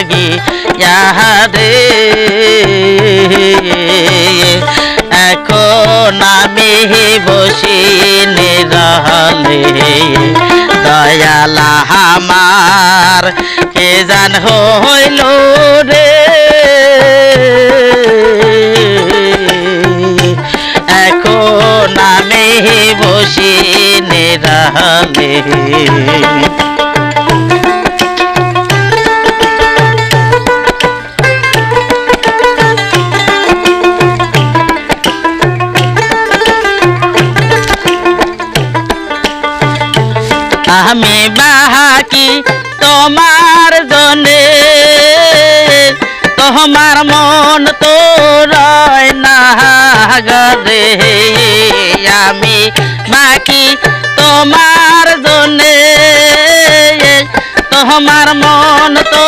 লাগি রে এখন আমি বসি নিরালে দয়াল আমার কে জান হইল রে এখন আমি বসি নিরালে আমি বাকি তোমার জন্যে তোমার মন তো রয় না গরে আমি বাকি তোমার জন্যে তোমার মন তো